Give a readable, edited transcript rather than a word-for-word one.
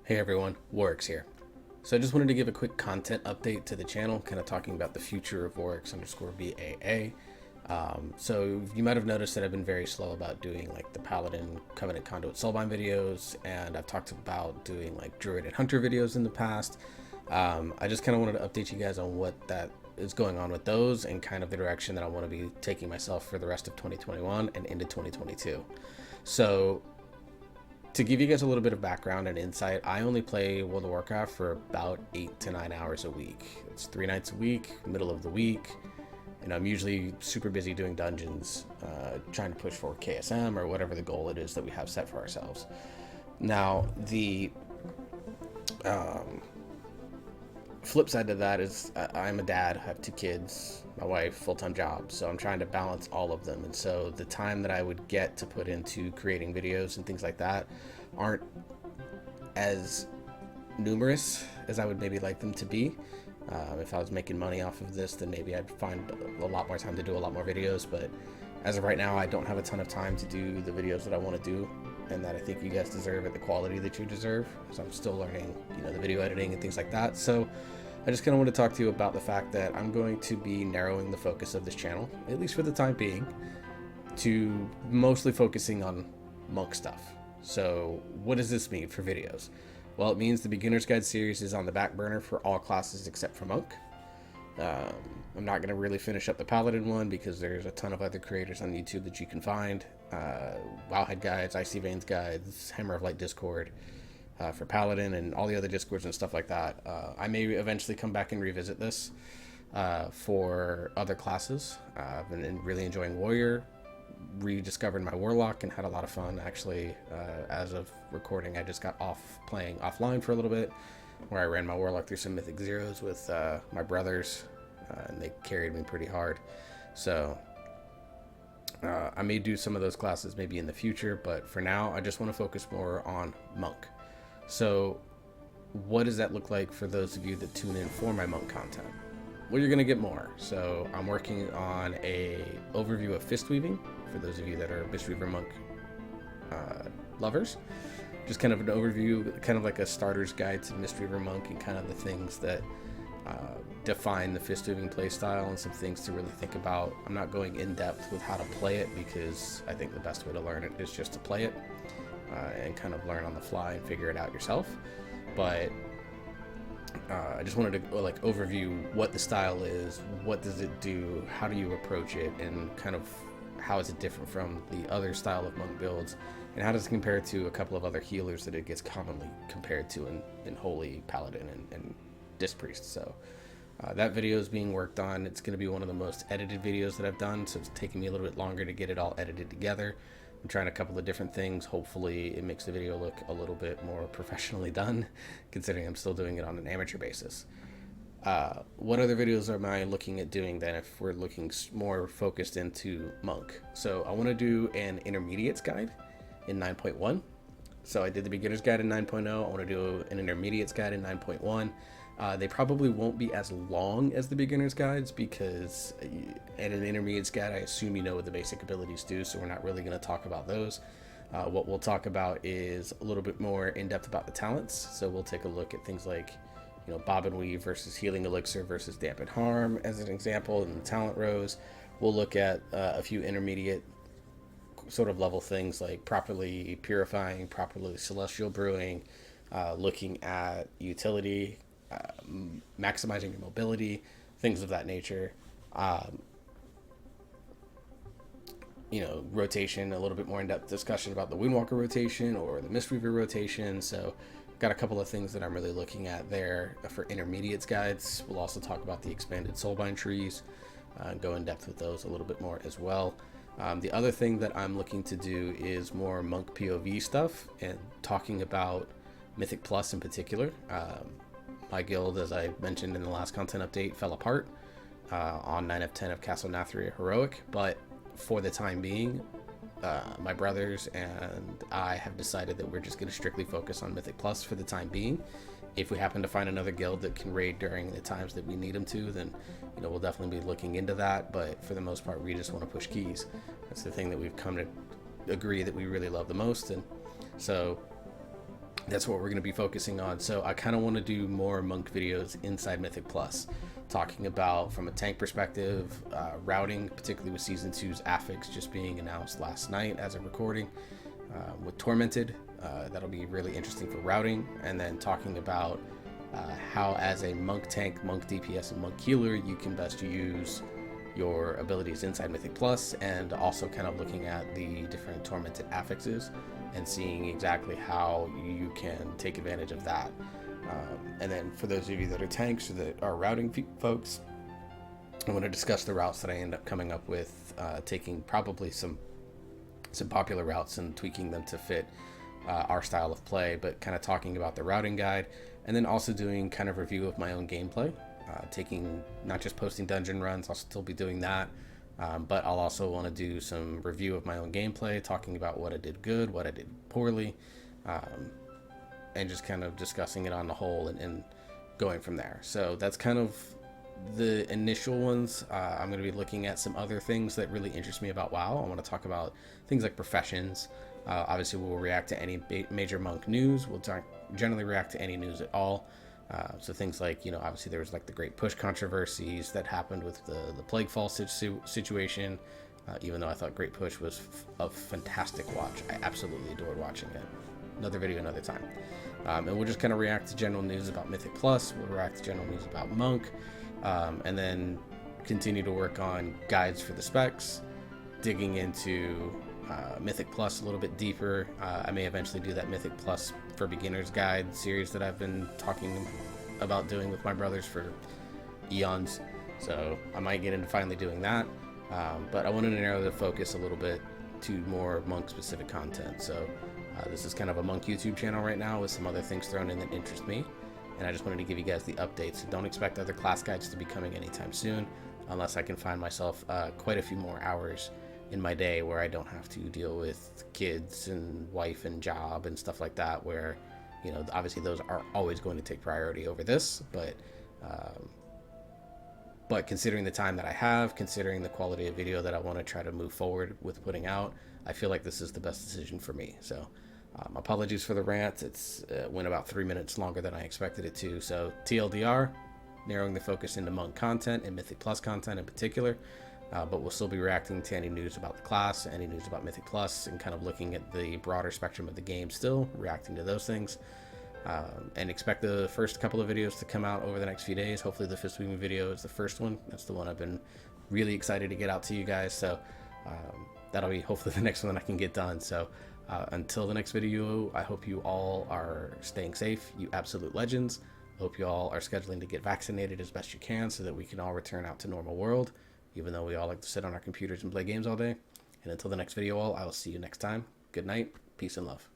Hey everyone, Warwick's here. So I just wanted to give a quick content update to the channel, kind of talking about the future of Warwick's_BAA. So you might have noticed that I've been very slow about doing like the Paladin, Covenant, Conduit, Soulbind videos, and I've talked about doing like Druid and Hunter videos in the past. I just kind of wanted to update you guys on what that is going on with those and kind of the direction that I want to be taking myself for the rest of 2021 and into 2022. So to give you guys a little bit of background and insight, I only play World of Warcraft for about 8 to 9 hours a week. It's 3 nights a week, middle of the week, and I'm usually super busy doing dungeons, trying to push for KSM or whatever the goal it is that we have set for ourselves. Now, the flip side to that is I'm a dad, I have 2 kids, my wife, full-time job, so I'm trying to balance all of them. And so the time that I would get to put into creating videos and things like that aren't as numerous as I would maybe like them to be. If I was making money off of this, then maybe I'd find a lot more time to do a lot more videos, but as of right now, I don't have a ton of time to do the videos that I want to do and that I think you guys deserve at the quality that you deserve. So I'm still learning, the video editing and things like that. So I just kind of want to talk to you about the fact that I'm going to be narrowing the focus of this channel, at least for the time being, to mostly focusing on monk stuff. So what does this mean for videos? Well, it means the Beginner's Guide series is on the back burner for all classes except for monk. I'm not going to really finish up the Paladin one because there's a ton of other creators on YouTube that you can find. Wowhead guides, Icy Veins guides, Hammer of Light Discord for Paladin, and all the other Discords and stuff like that. I may eventually come back and revisit this for other classes. I've been really enjoying Warrior, rediscovered my Warlock, and had a lot of fun. Actually, as of recording, I just got off playing offline for a little bit, where I ran my Warlock through some Mythic Zeros with my brothers, and they carried me pretty hard. So I may do some of those classes maybe in the future, but for now, I just want to focus more on Monk. So what does that look like for those of you that tune in for my Monk content? Well, you're going to get more. So I'm working on a overview of fist weaving for those of you that are Mistweaver Monk lovers. Just kind of an overview, kind of like a starter's guide to Mistweaver Monk and kind of the things that define the fist weaving playstyle and some things to really think about. I'm not going in depth with how to play it because I think the best way to learn it is just to play it and kind of learn on the fly and figure it out yourself. But I just wanted to overview what the style is, what does it do, how do you approach it, and kind of how is it different from the other style of monk builds, and how does it compare to a couple of other healers that it gets commonly compared to in Holy, Paladin, and Disc Priest. So that video is being worked on. It's going to be one of the most edited videos that I've done, so it's taking me a little bit longer to get it all edited together. I'm trying a couple of different things. Hopefully it makes the video look a little bit more professionally done, considering I'm still doing it on an amateur basis. What other videos am I looking at doing then if we're looking more focused into Monk? So I want to do an intermediates guide in 9.1. So I did the beginner's guide in 9.0. I want to do an intermediates guide in 9.1. They probably won't be as long as the beginner's guides because at an intermediates guide, I assume you know what the basic abilities do, so we're not really going to talk about those. What we'll talk about is a little bit more in-depth about the talents. So we'll take a look at things like, Bob and Weave versus Healing Elixir versus Dampen Harm as an example in the talent rows. We'll look at a few intermediate sort of level things like properly purifying, properly celestial brewing, looking at utility, maximizing your mobility, things of that nature. Rotation, a little bit more in-depth discussion about the Windwalker rotation or the Mistweaver rotation. So got a couple of things that I'm really looking at there for intermediates guides. We'll also talk about the expanded soulbind trees, go in depth with those a little bit more as well. The other thing that I'm looking to do is more monk POV stuff and talking about Mythic Plus in particular. My guild, as I mentioned in the last content update, fell apart on 9 of 10 of Castle Nathria Heroic, but for the time being, my brothers and I have decided that we're just going to strictly focus on Mythic Plus for the time being. If we happen to find another guild that can raid during the times that we need them to, then we'll definitely be looking into that. But for the most part, we just want to push keys. That's the thing that we've come to agree that we really love the most. And so That's what we're going to be focusing on. So I kind of want to do more monk videos inside Mythic Plus, talking about from a tank perspective, routing, particularly with season 2's affix just being announced last night as of recording, with Tormented. That'll be really interesting for routing, and then talking about how as a monk tank, monk DPS, and monk healer you can best use your abilities inside Mythic Plus, and also kind of looking at the different Tormented affixes and seeing exactly how you can take advantage of that. And then for those of you that are tanks or that are routing folks, I want to discuss the routes that I end up coming up with, taking probably some popular routes and tweaking them to fit our style of play, but kind of talking about the routing guide, and then also doing kind of review of my own gameplay, taking, not just posting dungeon runs, I'll still be doing that, but I'll also want to do some review of my own gameplay, talking about what I did good, what I did poorly, and just kind of discussing it on the whole, and going from there. So that's kind of the initial ones. I'm going to be looking at some other things that really interest me about WoW. I want to talk about things like professions. Obviously, we'll react to any major monk news. We'll generally react to any news at all. So things like, obviously there was like the Great Push controversies that happened with the Plague Fall situation. Even though I thought Great Push was a fantastic watch. I absolutely adored watching it. Another video, another time. And we'll just kind of react to general news about Mythic Plus. We'll react to general news about Monk. And then continue to work on guides for the specs, digging into Mythic Plus a little bit deeper. I may eventually do that Mythic Plus for Beginners guide series that I've been talking about doing with my brothers for eons. So I might get into finally doing that. But I wanted to narrow the focus a little bit to more monk specific content. So this is kind of a monk YouTube channel right now with some other things thrown in that interest me. And I just wanted to give you guys the updates. So don't expect other class guides to be coming anytime soon, unless I can find myself quite a few more hours in my day where I don't have to deal with kids and wife and job and stuff like that, where, obviously those are always going to take priority over this, but considering the time that I have, considering the quality of video that I want to try to move forward with putting out, I feel like this is the best decision for me. So apologies for the rant. It went about 3 minutes longer than I expected it to. So TLDR, narrowing the focus into monk content and Mythic Plus content in particular. But we'll still be reacting to any news about the class, any news about Mythic Plus, and kind of looking at the broader spectrum of the game still, reacting to those things. And expect the first couple of videos to come out over the next few days. Hopefully the fist weaving video is the first one. That's the one I've been really excited to get out to you guys. So that'll be hopefully the next one I can get done. So until the next video, I hope you all are staying safe, you absolute legends. I hope you all are scheduling to get vaccinated as best you can so that we can all return out to normal world, even though we all like to sit on our computers and play games all day. And until the next video, I will see you next time. Good night, peace and love.